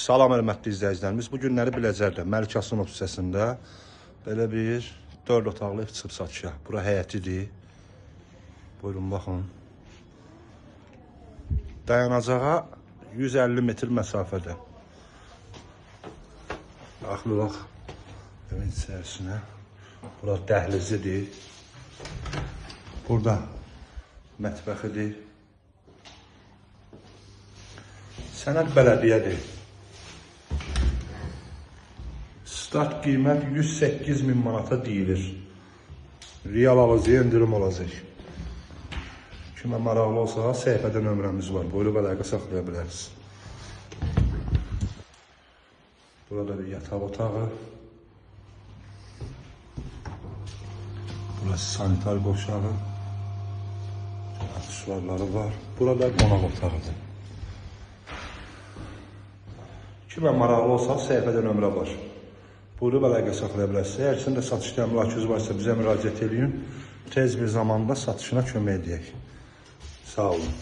Salam hörmətli izləyicilərimiz. Bu günləri Biləcərdə, Məlik Aslanov hissəsində belə bir 4 otaqlı ev çıxıb satışa. Bura həyətidir. Buyurun, baxın. Dayanacağa 150 metr məsafədə. Baxılıq evin içərisinə. Bura dəhlizidir. Burada mətbəxidir. Sənəd bələdiyyədir. Start qiymət 108.000 manata deyilir. Real alıcıya indirim olacaq. Kimə maraqlı olsa, səhifədə nömrəmiz var. Buyurub əlaqə saxlaya bilərsiniz. Burada bir yataq otağı. Burası sanitar qoşağı. Aksesuarları var. Burada qonaq otağıdır. Kimə maraqlı olsa, səhifədə nömrə var. Buyurub əlaqə saxlaya bilərsiniz. Əgər sizin də satış təminatınız varsa, bizə müraciət edin. Tez bir zamanda satışına kömək edək. Sağ olun.